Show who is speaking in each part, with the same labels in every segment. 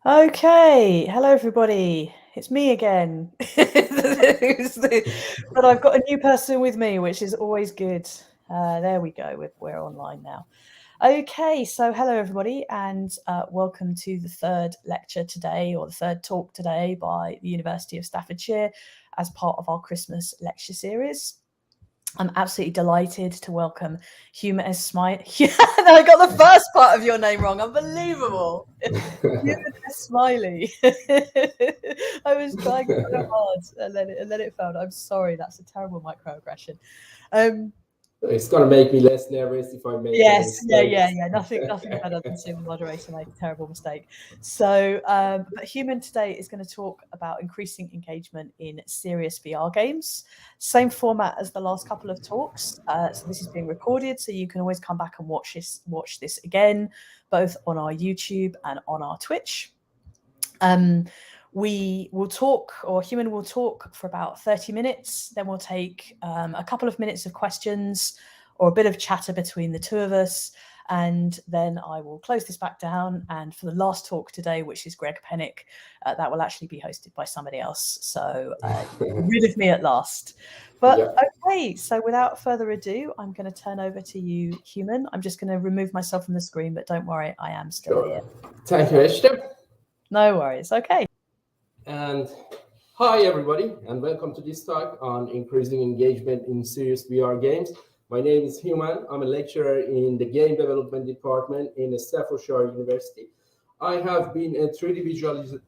Speaker 1: Okay, hello everybody. It's me again. But I've got a new person with me, which is always good. There we go. We're online now. Okay, so hello everybody, and welcome to the third lecture today, or the third talk today by the University of Staffordshire as part of our Christmas lecture series. I'm absolutely delighted to welcome Esmaeili. Yeah, I got the first part of your name wrong. Unbelievable. Esmaeili. I was trying so hard and then it failed. I'm sorry, that's a terrible microaggression.
Speaker 2: It's gonna make me less nervous if I make any
Speaker 1: Yes,
Speaker 2: mistakes.
Speaker 1: Nothing better than seeing the moderator make a terrible mistake. So, but Human today is going to talk about increasing engagement in serious VR games. Same format as the last couple of talks. So this is being recorded, so you can always come back and watch this again, both on our YouTube and on our Twitch. We will talk, or Human will talk for about 30 minutes. Then we'll take a couple of minutes of questions or a bit of chatter between the two of us. And then I will close this back down. And for the last talk today, which is Greg Pennick, that will actually be hosted by somebody else. So rid of me at last. But
Speaker 2: Yeah.
Speaker 1: okay, so without further ado, I'm going to turn over to you, Human. I'm just going to remove myself from the screen, but don't worry, I am still
Speaker 2: Sure.
Speaker 1: here.
Speaker 2: Thank you, Esther.
Speaker 1: No worries. Okay.
Speaker 2: And hi, everybody, and welcome to this talk on increasing engagement in serious VR games. My name is Human. I'm a lecturer in the game development department in Staffordshire University. I have been a 3D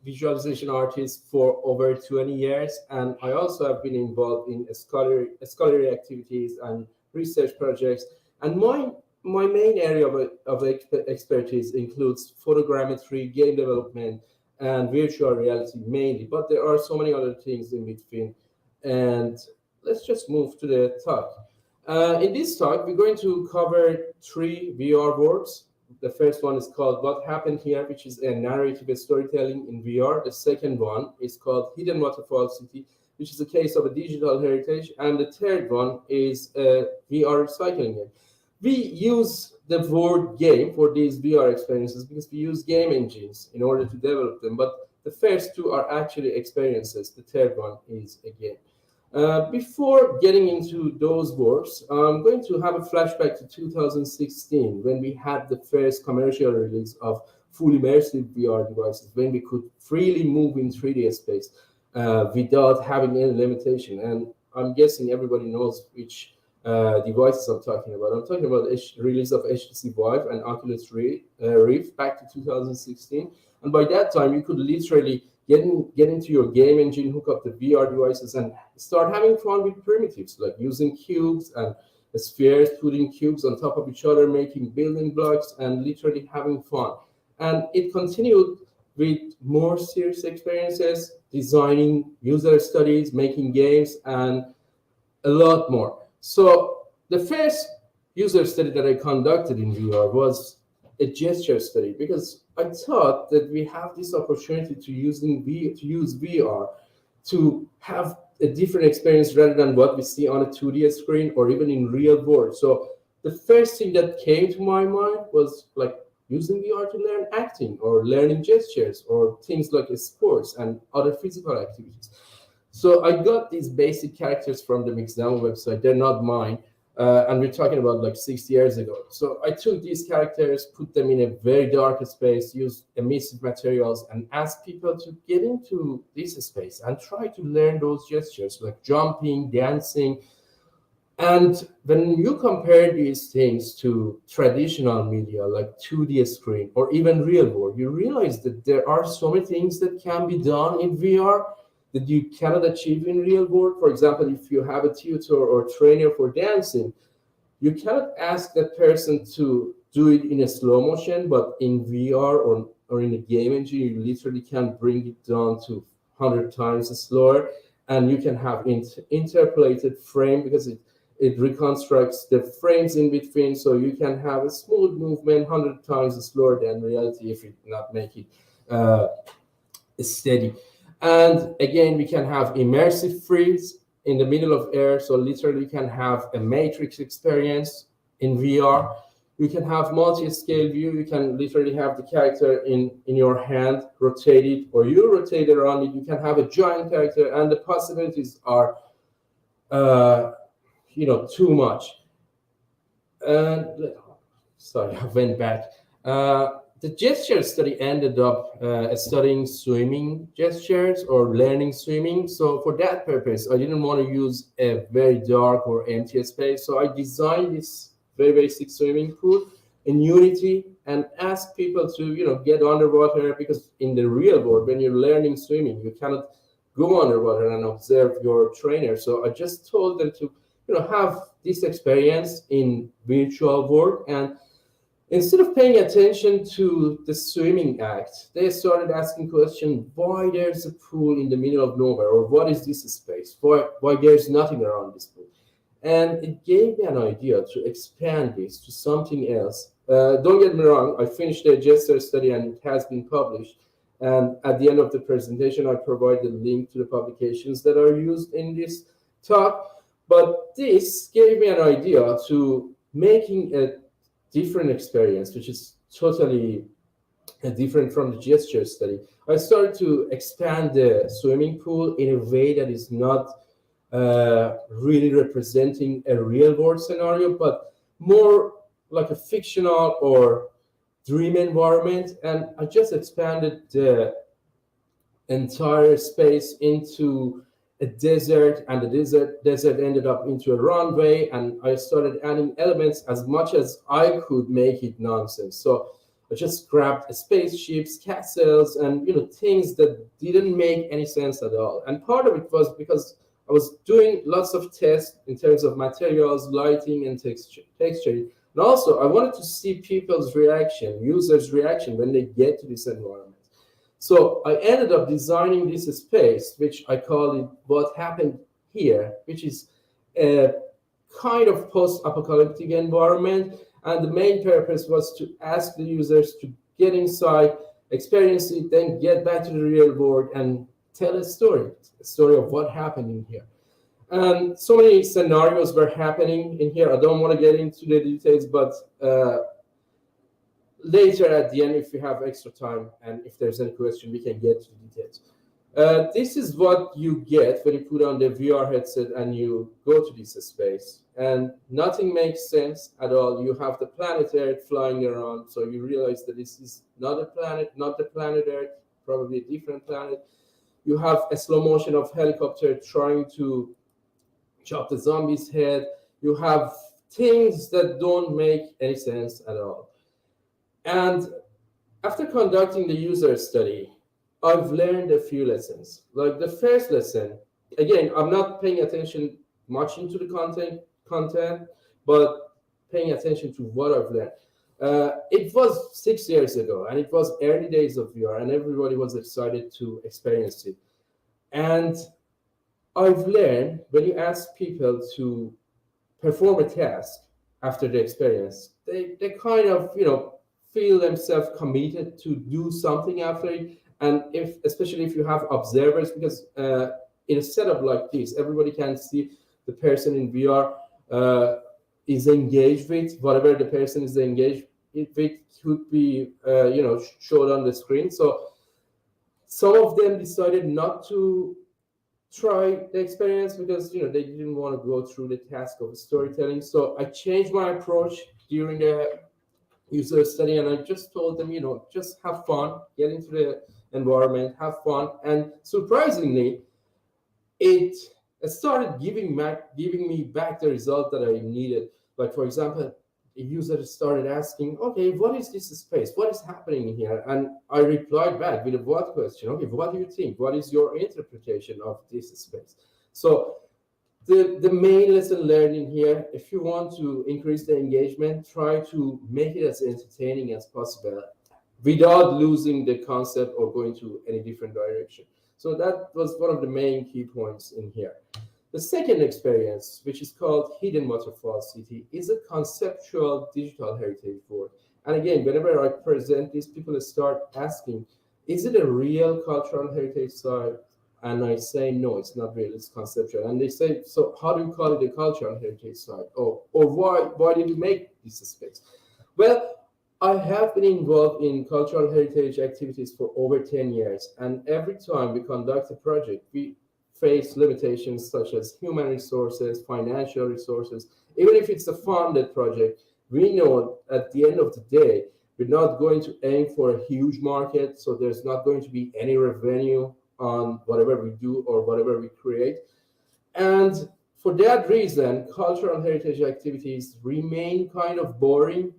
Speaker 2: visualization artist for over 20 years, and I also have been involved in scholarly activities and research projects. And my main area of expertise includes photogrammetry, game development, and virtual reality mainly, but there are so many other things in between. And let's just move to the talk. In this talk, we're going to cover three VR words. The first one is called What Happened Here, which is a narrative storytelling in VR. The second one is called Hidden Waterfall City, which is a case of a digital heritage. And the third one is a VR recycling game. We use the word game for these VR experiences because we use game engines in order to develop them. But the first two are actually experiences. The third one is a game. Before getting into those words, I'm going to have a flashback to 2016 when we had the first commercial release of full immersive VR devices, when we could freely move in 3D space without having any limitation. And I'm guessing everybody knows which devices I'm talking about. I'm talking about the release of HTC Vive and Oculus Rift back to 2016. And by that time, you could literally get into your game engine, hook up the VR devices, and start having fun with primitives like using cubes and spheres, putting cubes on top of each other, making building blocks, and literally having fun. And it continued with more serious experiences, designing user studies, making games, and a lot more. So the first user study that I conducted in VR was a gesture study because I thought that we have this opportunity to use VR to have a different experience rather than what we see on a 2D screen or even in real world. So the first thing that came to my mind was like using VR to learn acting or learning gestures or things like sports and other physical activities. So I got these basic characters from the Mixdamo website. They're not mine. And we're talking about like 6 years ago. So I took these characters, put them in a very dark space, used emissive materials, and asked people to get into this space and try to learn those gestures like jumping, dancing. And when you compare these things to traditional media like 2D screen or even real world, you realize that there are so many things that can be done in VR that you cannot achieve in real world. For example, if you have a tutor or trainer for dancing, you cannot ask that person to do it in a slow motion, but in VR or in a game engine, you literally can bring it down to 100 times slower, and you can have interpolated frame because it reconstructs the frames in between, so you can have a smooth movement 100 times slower than reality if you not make it steady. And again, we can have immersive freeze in the middle of air. So literally you can have a matrix experience in VR. You can have multi-scale view. You can literally have the character in your hand, rotate it, or you rotate around it. You can have a giant character, and the possibilities are, too much. And sorry, I went back. The gesture study ended up studying swimming gestures or learning swimming. So for that purpose, I didn't want to use a very dark or empty space. So I designed this very basic swimming pool in Unity and asked people to, get underwater, because in the real world, when you're learning swimming, you cannot go underwater and observe your trainer. So I just told them to, have this experience in virtual world. And instead of paying attention to the swimming act, they started asking questions: why there's a pool in the middle of nowhere, or what is this space? Why there's nothing around this pool? And it gave me an idea to expand this to something else. Don't get me wrong, I finished the gesture study and it has been published. And at the end of the presentation, I provide the link to the publications that are used in this talk. But this gave me an idea to making a different experience, which is totally different from the gesture study. I started to expand the swimming pool in a way that is not really representing a real world scenario, but more like a fictional or dream environment. And I just expanded the entire space into a desert, and the desert ended up into a runway, and I started adding elements as much as I could make it nonsense. So I just grabbed spaceships, castles, and things that didn't make any sense at all. And part of it was because I was doing lots of tests in terms of materials, lighting, and texture. And also I wanted to see people's reaction, users' reaction when they get to this environment. So I ended up designing this space, which I call it What Happened Here, which is a kind of post-apocalyptic environment. And the main purpose was to ask the users to get inside, experience it, then get back to the real world and tell a story of what happened in here. And so many scenarios were happening in here. I don't want to get into the details, but later at the end, if we have extra time and if there's any question, we can get to the details. This is what you get when you put on the VR headset and you go to this space. And nothing makes sense at all. You have the planet Earth flying around, so you realize that this is not a planet, not the planet Earth, probably a different planet. You have a slow motion of helicopter trying to chop the zombie's head. You have things that don't make any sense at all. And after conducting the user study, I've learned a few lessons. Like the first lesson, again, I'm not paying attention much into the content, but paying attention to what I've learned. It was 6 years ago, and it was early days of VR, and everybody was excited to experience it. And I've learned when you ask people to perform a task after the experience, they kind of, feel themselves committed to do something after it. And especially if you have observers, because in a setup like this, everybody can see the person in VR is engaged with whatever the person is engaged with could be showed on the screen. So some of them decided not to try the experience because they didn't want to go through the task of storytelling. So I changed my approach during the user study, and I just told them, just have fun, get into the environment, have fun. And surprisingly, it started giving me back the result that I needed. Like, for example, a user started asking, okay, what is this space? What is happening here? And I replied back with a what question. Okay, what do you think? What is your interpretation of this space? So the main lesson learned in here, if you want to increase the engagement, try to make it as entertaining as possible without losing the concept or going to any different direction. So that was one of the main key points in here. The second experience, which is called Hidden Waterfall City, is a conceptual digital heritage board. And again, whenever I present this, people start asking, is it a real cultural heritage site? And I say, no, it's not real, it's conceptual. And they say, so how do you call it a cultural heritage site? Or why did you make this space? Well, I have been involved in cultural heritage activities for over 10 years, and every time we conduct a project, we face limitations such as human resources, financial resources. Even if it's a funded project, we know at the end of the day, we're not going to aim for a huge market, so there's not going to be any revenue on whatever we do or whatever we create. And for that reason, cultural heritage activities remain kind of boring,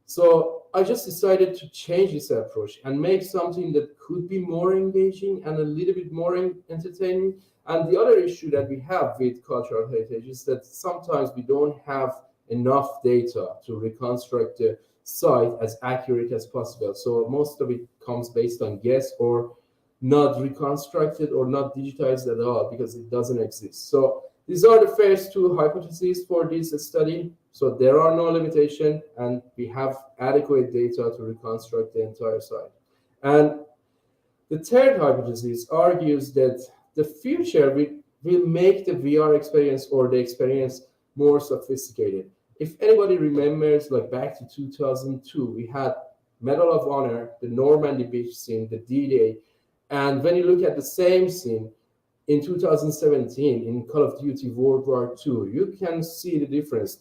Speaker 2: so I just decided to change this approach and make something that could be more engaging and a little bit more entertaining. And the other issue that we have with cultural heritage is that sometimes we don't have enough data to reconstruct the site as accurate as possible. So most of it comes based on guess or not reconstructed or not digitized at all because it doesn't exist. So these are the first two hypotheses for this study. So there are no limitations, and we have adequate data to reconstruct the entire site. And the third hypothesis argues that the future will make the VR experience or the experience more sophisticated. If anybody remembers, like back to 2002, we had Medal of Honor, the Normandy beach scene, the D-Day, and when you look at the same scene in 2017 in Call of Duty World War II, you can see the difference.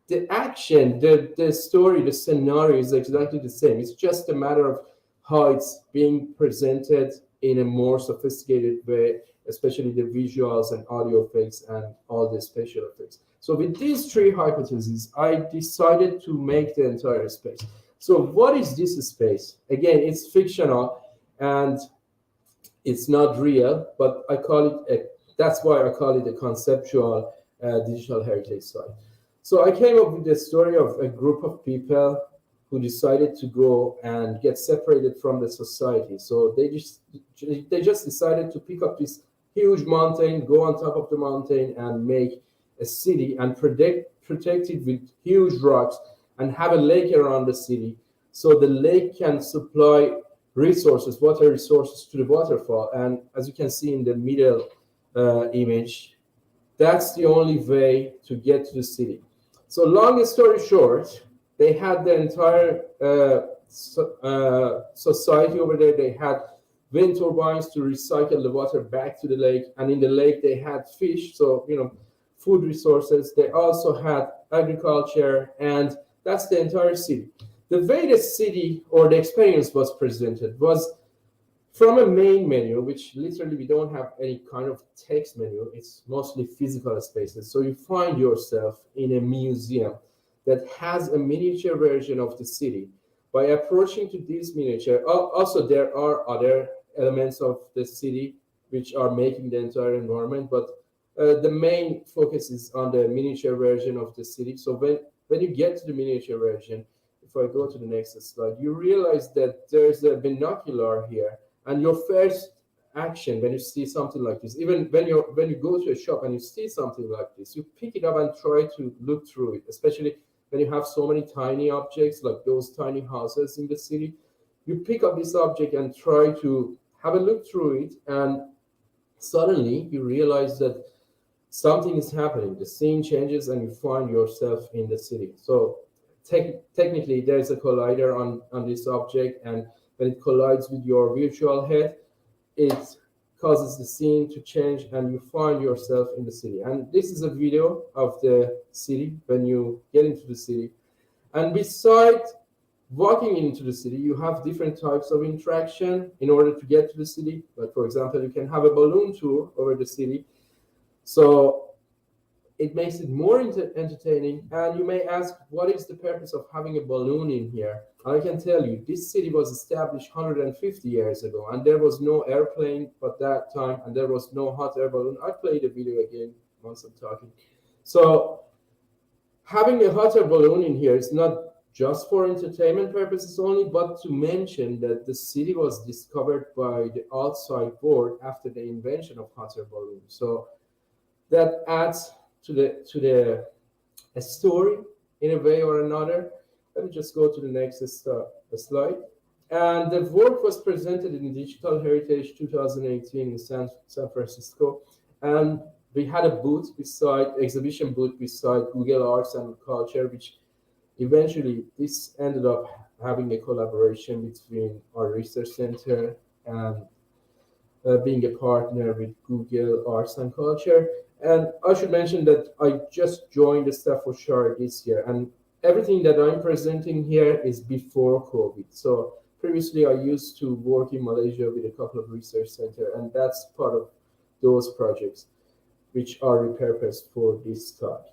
Speaker 2: The action, the story, the scenario is exactly the same. It's just a matter of how it's being presented in a more sophisticated way, especially the visuals and audio effects and all the special effects. So with these three hypotheses, I decided to make the entire space. So what is this space? Again, it's fictional and it's not real, but that's why I call it a conceptual digital heritage site. So I came up with the story of a group of people who decided to go and get separated from the society. So they just decided to pick up this huge mountain, go on top of the mountain and make a city and protect it with huge rocks and have a lake around the city. So the lake can supply resources, water resources to the waterfall. And as you can see in the middle image, that's the only way to get to the city. So long story short, they had the entire society over there. They had wind turbines to recycle the water back to the lake. And in the lake, they had fish, so, food resources. They also had agriculture, and that's the entire city. The way the city or the experience was presented was from a main menu, which literally we don't have any kind of text menu. It's mostly physical spaces. So you find yourself in a museum that has a miniature version of the city. By approaching to this miniature, also there are other elements of the city which are making the entire environment, but the main focus is on the miniature version of the city. So when you get to the miniature version, if I go to the next slide, you realize that there's a binocular here, and your first action when you see something like this, even when you go to a shop and you see something like this, you pick it up and try to look through it, especially when you have so many tiny objects like those tiny houses in the city. You pick up this object and try to have a look through it, and suddenly you realize that something is happening. The scene changes and you find yourself in the city. So technically there's a collider on this object, and when it collides with your virtual head, it causes the scene to change and you find yourself in the city. And this is a video of the city when you get into the city. And besides walking into the city, you have different types of interaction in order to get to the city. Like, for example, you can have a balloon tour over the city. So it makes it more entertaining. And you may ask, what is the purpose of having a balloon in here? I can tell you, this city was established 150 years ago, and there was no airplane at that time, and there was no hot air balloon. I'll play the video again once I'm talking. So having a hot air balloon in here is not just for entertainment purposes only, but to mention that the city was discovered by the outside world after the invention of hot air balloons. So that adds to the a story in a way or another. Let me just go to the next slide. And the work was presented in Digital Heritage 2018 in San Francisco. And we had a exhibition booth beside Google Arts and Culture, which eventually this ended up having a collaboration between our research center and being a partner with Google Arts and Culture. And I should mention that I just joined the Staffordshire this year, and everything that I'm presenting here is before COVID. So previously, I used to work in Malaysia with a couple of research centers, and that's part of those projects which are repurposed for this talk.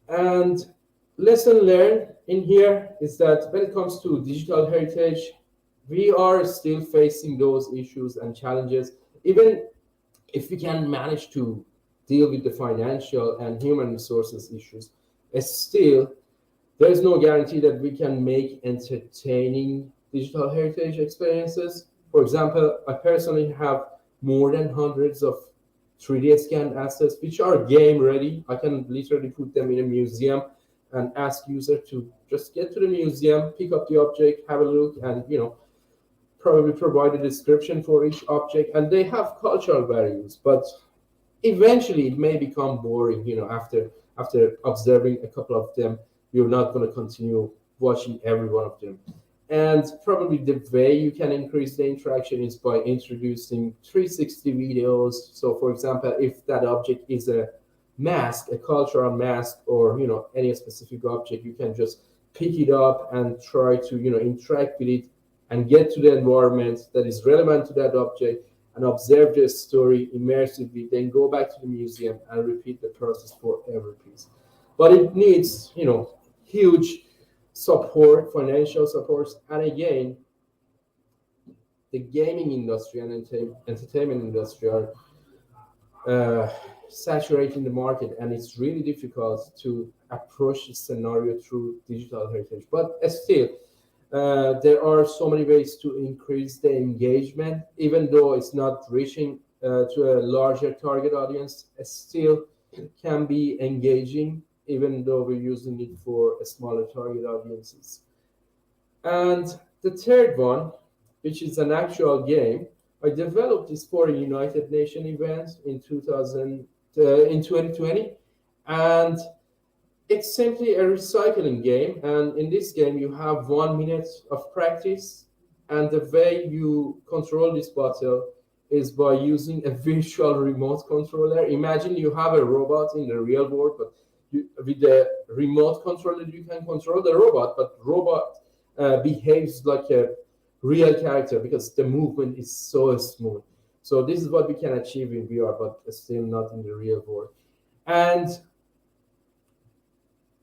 Speaker 2: And lesson learned in here is that when it comes to digital heritage, we are still facing those issues and challenges. Even if we can manage to deal with the financial and human resources issues, still there is no guarantee that we can make entertaining digital heritage experiences. For example, I personally have more than hundreds of 3D scanned assets which are game ready. I can literally put them in a museum and ask user to just get to the museum, pick up the object, have a look, and probably provide a description for each object. And they have cultural values, but eventually it may become boring. After observing a couple of them, you're not going to continue watching every one of them. And probably the way you can increase the interaction is by introducing 360 videos. So for example, if that object is a mask, a cultural mask, or any specific object, you can just pick it up and try to interact with it and get to the environment that is relevant to that object and observe the story immersively, then go back to the museum and repeat the process for every piece. But it needs huge support, financial support. And again, the gaming industry and entertainment industry are saturating the market, and it's really difficult to approach the scenario through digital heritage. But still, there are so many ways to increase the engagement, even though it's not reaching to a larger target audience. It still can be engaging, even though we're using it for a smaller target audiences. And the third one, which is an actual game, I developed this for a United Nations event in 2020, and it's simply a recycling game. And in this game, you have 1 minute of practice, and the way you control this bottle is by using a virtual remote controller. Imagine you have a robot in the real world, but with the remote controller, you can control the robot, but robot behaves like a real character because the movement is so smooth. So this is what we can achieve in VR, but still not in the real world. And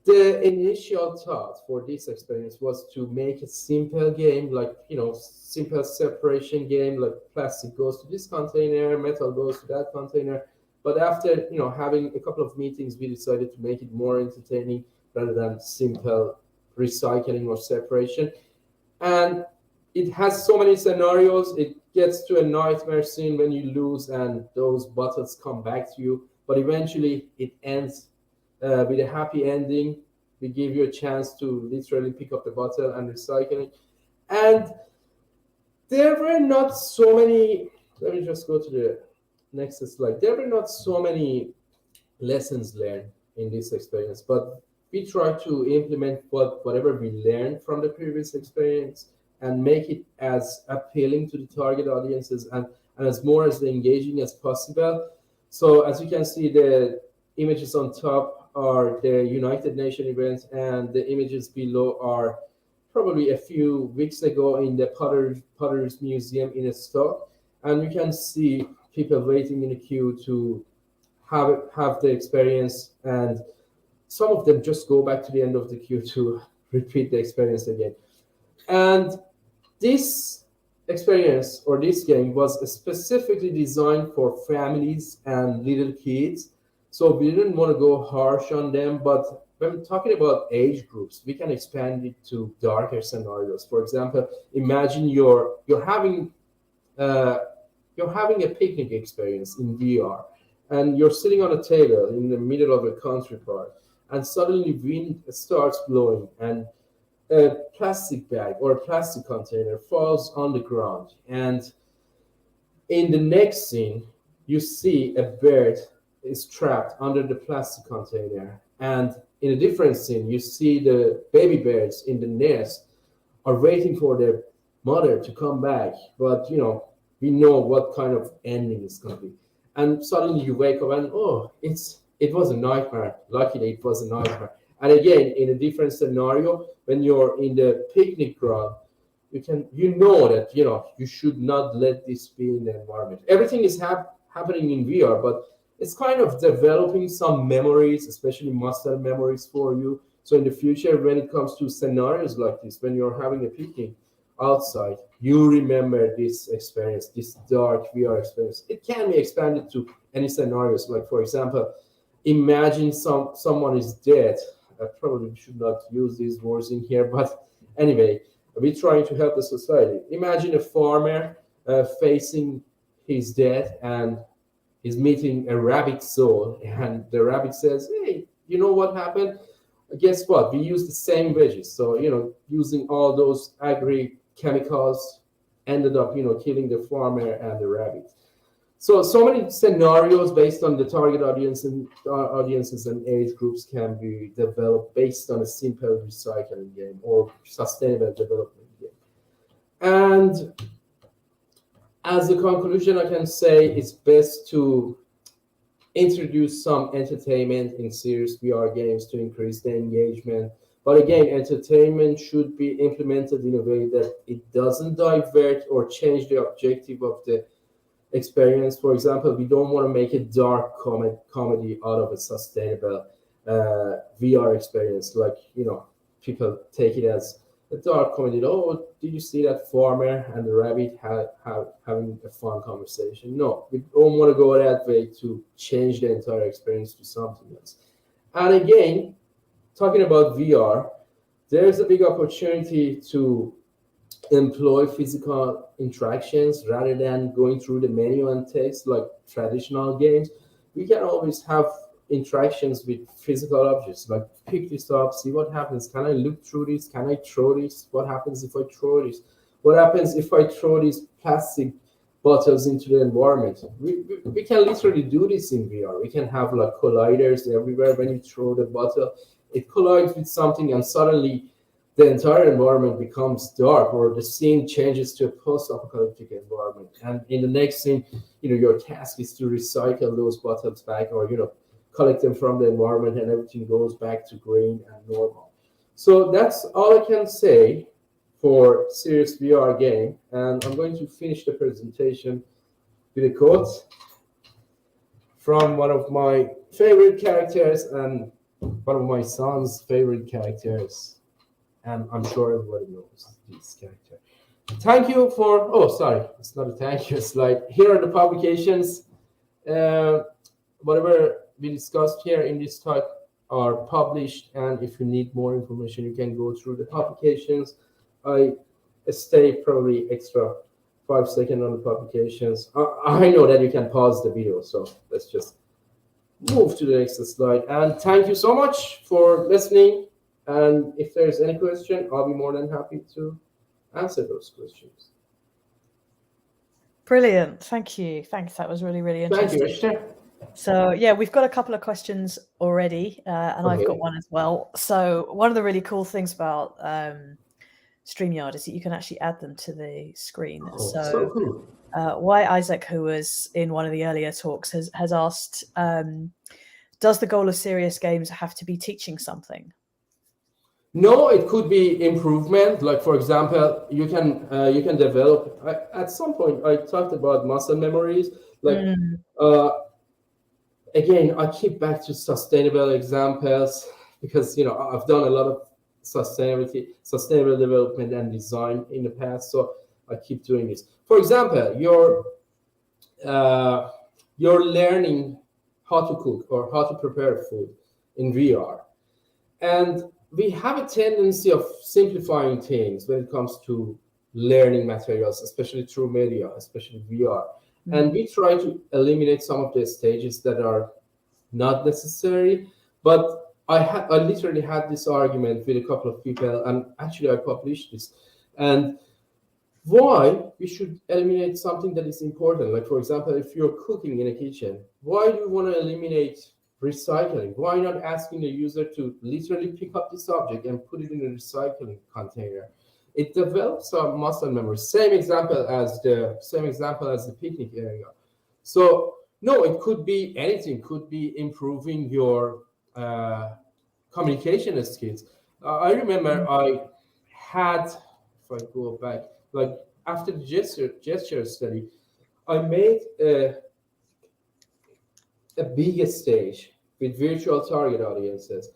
Speaker 2: the initial thought for this experience was to make a simple game, like simple separation game, like plastic goes to this container, metal goes to that container. But after having a couple of meetings, we decided to make it more entertaining rather than simple recycling or separation. And it has so many scenarios. It gets to a nightmare scene when you lose and those bottles come back to you. But eventually it ends with a happy ending. We give you a chance to literally pick up the bottle and recycle it. And there were not so many, let me just go to the next slide. There were not so many lessons learned in this experience, but we try to implement whatever we learned from the previous experience and make it as appealing to the target audiences and as more as engaging as possible. So as you can see, the images on top are the United Nations events, and the images below are probably a few weeks ago in the Potter's Museum in Stoke. And you can see people waiting in a queue to have the experience, and some of them just go back to the end of the queue to repeat the experience again. And this experience or this game was specifically designed for families and little kids. So we didn't want to go harsh on them, but when talking about age groups, we can expand it to darker scenarios. For example, imagine you're having a picnic experience in VR, and you're sitting on a table in the middle of a country park, and suddenly wind starts blowing, and a plastic bag or a plastic container falls on the ground. And in the next scene, you see a bird is trapped under the plastic container, and in a different scene, you see the baby bears in the nest are waiting for their mother to come back, but we know what kind of ending it's going to be. And suddenly you wake up and it was a nightmare. Luckily, it was a nightmare. And again, in a different scenario, when you're in the picnic ground, you know that you should not let this be in the environment. Everything is happening in VR, but it's kind of developing some memories, especially muscle memories for you. So in the future, when it comes to scenarios like this, when you're having a picnic outside, you remember this experience, this dark VR experience. It can be expanded to any scenarios. Like, for example, imagine someone is dead. I probably should not use these words in here, but anyway, we're trying to help the society. Imagine a farmer facing his death, and he's meeting a rabbit soul, and the rabbit says, "Hey, you know what happened? Guess what? We use the same veggies. So, using all those agri chemicals ended up, killing the farmer and the rabbit." So many scenarios based on the target audiences and age groups can be developed based on a simple recycling game or sustainable development game. And as a conclusion, I can say it's best to introduce some entertainment in serious VR games to increase the engagement. But again, entertainment should be implemented in a way that it doesn't divert or change the objective of the experience. For example, we don't want to make a dark comedy out of a sustainable VR experience. Like, people take it as a dark comedy. Oh, did you see that farmer and the rabbit having a fun conversation? No, we don't want to go that way to change the entire experience to something else. And again, talking about VR, there's a big opportunity to employ physical interactions rather than going through the menu and text like traditional games. We can always have interactions with physical objects, like pick this up, see what happens. Can I look through this? Can I throw this? What happens if I throw this? What happens if I throw these plastic bottles into the environment? We can literally do this in VR. We can have like colliders everywhere. When you throw the bottle, it collides with something, and suddenly the entire environment becomes dark, or the scene changes to a post-apocalyptic environment. And in the next scene, your task is to recycle those bottles back, or collect them from the environment, and everything goes back to green and normal. So that's all I can say for serious VR game. And I'm going to finish the presentation with a quote from one of my favorite characters and one of my son's favorite characters. And I'm sure everybody knows this character. Thank you for, sorry, it's not a thank you slide. Here are the publications. Whatever we discussed here in this talk are published, and if you need more information, you can go through the publications. I stay probably extra 5 seconds on the publications. I know that you can pause the video, so let's just move to the next slide. And thank you so much for listening. And if there's any question, I'll be more than happy to answer those questions.
Speaker 1: Brilliant. Thank you. Thanks. That was really, really interesting.
Speaker 2: Thank you, Esther.
Speaker 1: So, yeah, we've got a couple of questions already, and I've got one as well. So one of the really cool things about StreamYard is that you can actually add them to the screen.
Speaker 2: So cool.
Speaker 1: Why Isaac, who was in one of the earlier talks, has asked, does the goal of serious games have to be teaching something?
Speaker 2: No, it could be improvement. Like, for example, you can develop. At some point, I talked about muscle memories. Like, again, I keep back to sustainable examples because I've done a lot of sustainable development and design in the past. So I keep doing this. For example, you're learning how to cook or how to prepare food in VR, and we have a tendency of simplifying things when it comes to learning materials, especially through media, especially VR. And we try to eliminate some of the stages that are not necessary. But I literally had this argument with a couple of people, and actually I published this. And why we should eliminate something that is important? Like, for example, if you're cooking in a kitchen, why do you want to eliminate recycling. Why not asking the user to literally pick up this object and put it in a recycling container? It develops a muscle memory. Same example as the picnic area. So no, it could be anything. Could be improving your communication skills. I remember I had, if I go back, like after the gesture study, I made a bigger stage with virtual target audiences.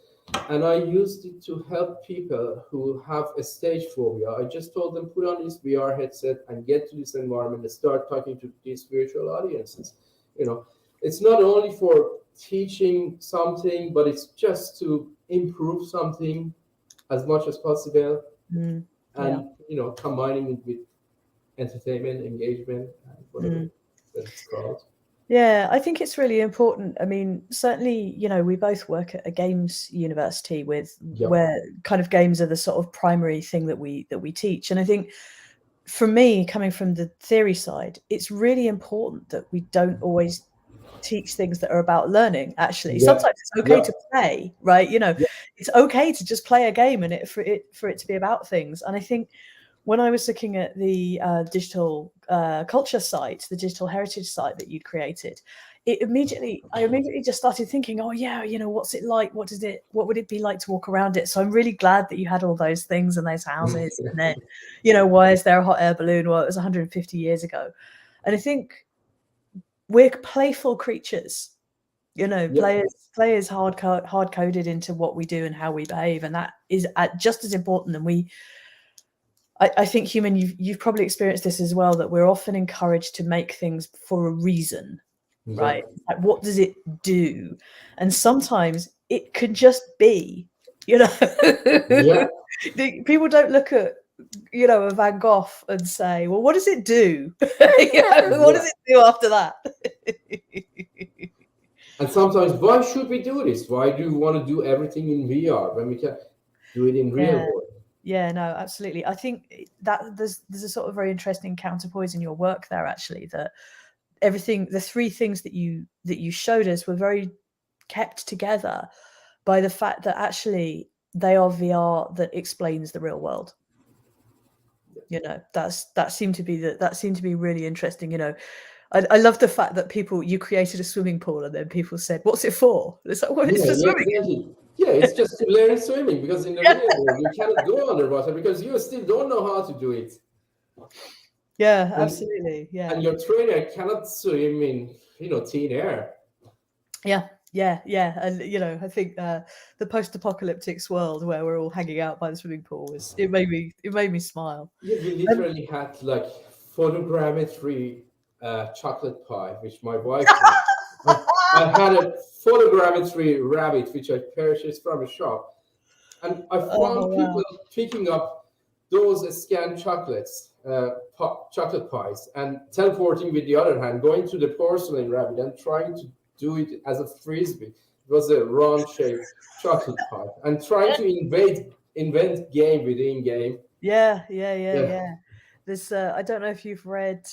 Speaker 2: And I used it to help people who have a stage phobia. I just told them put on this VR headset and get to this environment and start talking to these virtual audiences. You know, it's not only for teaching something, but it's just to improve something as much as possible.
Speaker 1: Yeah.
Speaker 2: And combining it with entertainment, engagement, and whatever that's called.
Speaker 1: Yeah, I think it's really important. I mean, certainly, we both work at a games university
Speaker 2: Yeah.
Speaker 1: where kind of games are the sort of primary thing that we teach. And I think for me, coming from the theory side, it's really important that we don't always teach things that are about learning. Actually,
Speaker 2: Yeah.
Speaker 1: sometimes it's okay
Speaker 2: Yeah.
Speaker 1: to play, right?
Speaker 2: Yeah.
Speaker 1: It's okay to just play a game and for it to be about things. And I think when I was looking at the digital culture site, the digital heritage site that you'd created, I immediately just started thinking, oh yeah, what's it like? What would it be like to walk around it? So I'm really glad that you had all those things and those houses. And then, why is there a hot air balloon? Well, it was 150 years ago. And I think we're playful creatures. Players hard coded into what we do and how we behave, and that is just as important. And I think, Human, you've probably experienced this as well, that we're often encouraged to make things for a reason, right? Like, what does it do? And sometimes it could just be,
Speaker 2: Yeah.
Speaker 1: People don't look at, a Van Gogh and say, well, what does it do? What does it do after that?
Speaker 2: And sometimes, why should we do this? Why do you want to do everything in VR when we can do it in real world?
Speaker 1: Yeah, no, absolutely. I think that there's a sort of very interesting counterpoise in your work there, actually, that the three things that you showed us were very kept together by the fact that actually they are VR that explains the real world. That seemed to be really interesting. I love the fact that you created a swimming pool and then people said, what's it for? It's like, well, it's for swimming.
Speaker 2: Exactly. Yeah, it's just to learn swimming, because in the real world you cannot go underwater because you still don't know how to do it.
Speaker 1: Yeah, absolutely. Yeah.
Speaker 2: And your trainer cannot swim in, thin air.
Speaker 1: Yeah. And I think the post-apocalyptic world where we're all hanging out by the swimming pool it made me smile.
Speaker 2: Yeah, we literally had like photogrammetry chocolate pie, which my wife made. I had a photogrammetry rabbit, which I purchased from a shop. And I found people picking up those scanned chocolates, chocolate pies, and teleporting with the other hand, going to the porcelain rabbit and trying to do it as a frisbee. It was a round-shaped chocolate pie. And trying to invent game within game.
Speaker 1: Yeah. There's I don't know if you've read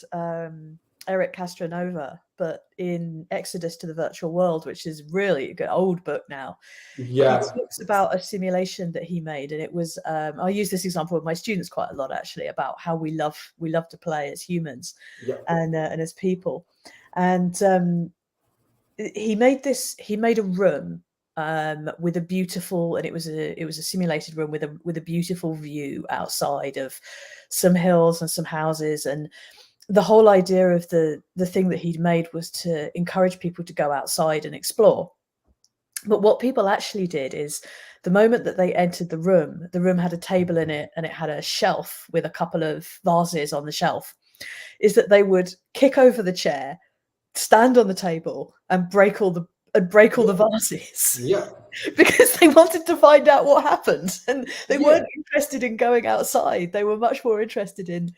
Speaker 1: Eric Castronova, but in Exodus to the Virtual World, which is really a good old book now, he talks about a simulation that he made, and it was I use this example with my students quite a lot, actually, about how we love to play as humans and as people. And he made a room with a beautiful, and it was a simulated room with a beautiful view outside of some hills and some houses. And the whole idea of the thing that he'd made was to encourage people to go outside and explore. But what people actually did is, the moment that they entered the room had a table in it, and it had a shelf with a couple of vases on the shelf, is that they would kick over the chair, stand on the table, and break all the vases.
Speaker 2: Yeah.
Speaker 1: Because they wanted to find out what happened, and they weren't interested in going outside. They were much more interested in,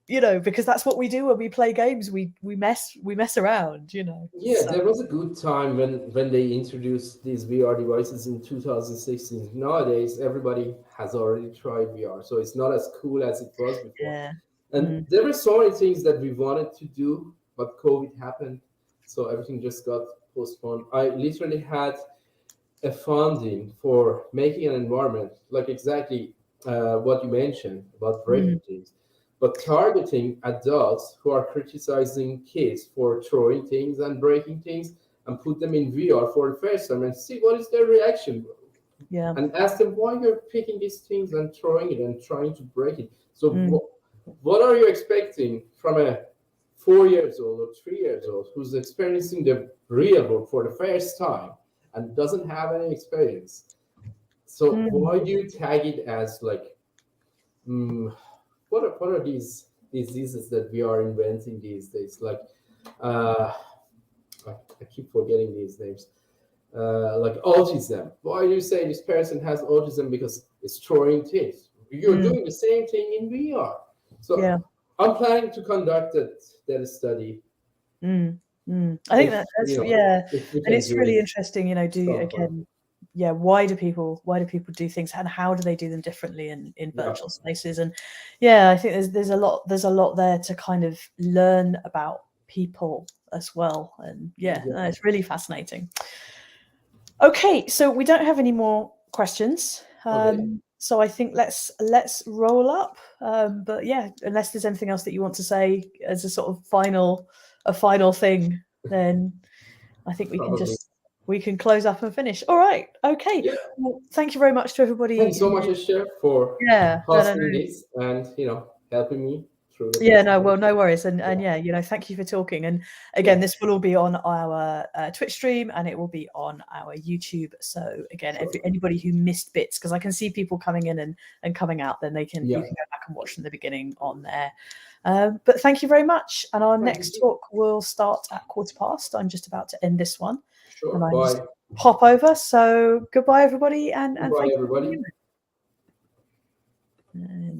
Speaker 1: because that's what we do when we play games. We mess around,
Speaker 2: Yeah, so there was a good time when they introduced these VR devices in 2016. Nowadays, everybody has already tried VR, so it's not as cool as it was before.
Speaker 1: Yeah.
Speaker 2: And there were so many things that we wanted to do, but COVID happened, so everything just got postponed. I literally had a funding for making an environment like exactly what you mentioned about breaking things, but targeting adults who are criticizing kids for throwing things and breaking things, and put them in VR for the first time and see what is their reaction,
Speaker 1: Yeah.
Speaker 2: and ask them why you're picking these things and throwing it and trying to break it. So what are you expecting from a 4 years old or 3 years old who's experiencing the real world for the first time and doesn't have any experience? So why do you tag it as like, what are these diseases that we are inventing these days? Like, uh, I keep forgetting these names. Like autism. Why do you say this person has autism? Because it's throwing things. You're doing the same thing in VR. So
Speaker 1: Yeah.
Speaker 2: I'm planning to conduct that study.
Speaker 1: I think
Speaker 2: If
Speaker 1: that's yeah,
Speaker 2: if we
Speaker 1: and
Speaker 2: can
Speaker 1: it's
Speaker 2: do
Speaker 1: really
Speaker 2: it
Speaker 1: interesting. You know,
Speaker 2: some point.
Speaker 1: why do people do things, and how do they do them differently in
Speaker 2: Yeah,
Speaker 1: virtual spaces? And yeah, I think there's a lot there to kind of learn about people as well. And yeah, no,
Speaker 2: exactly.
Speaker 1: it's really fascinating. Okay, so we don't have any more questions.
Speaker 2: Okay.
Speaker 1: So I think let's roll up. But yeah, unless there's anything else that you want to say as a sort of final thing, then I think
Speaker 2: Probably.
Speaker 1: we can close up and finish. All right. Okay.
Speaker 2: Yeah.
Speaker 1: Well, thank you very much to
Speaker 2: Thank you
Speaker 1: everybody
Speaker 2: so
Speaker 1: who
Speaker 2: much, Chef, for
Speaker 1: yeah,
Speaker 2: hosting this and helping me through the
Speaker 1: yeah, no, well,
Speaker 2: presentation.
Speaker 1: no worries. And
Speaker 2: Yeah.
Speaker 1: yeah, thank you for talking. And
Speaker 2: Yeah.
Speaker 1: again, this will all be on our Twitch stream, and it will be on our YouTube. So again,
Speaker 2: Sure.
Speaker 1: anybody who missed bits, because I can see people coming in and coming out, then you can
Speaker 2: Yeah.
Speaker 1: go back and watch from the beginning on there. But thank you very much. And our
Speaker 2: Thank
Speaker 1: next
Speaker 2: you.
Speaker 1: talk will start at 15:15. I'm just about to end this one, and
Speaker 2: Sure.
Speaker 1: I just
Speaker 2: Bye.
Speaker 1: pop over. So goodbye, everybody, and
Speaker 2: Goodbye,
Speaker 1: thank you for
Speaker 2: everybody.
Speaker 1: being here.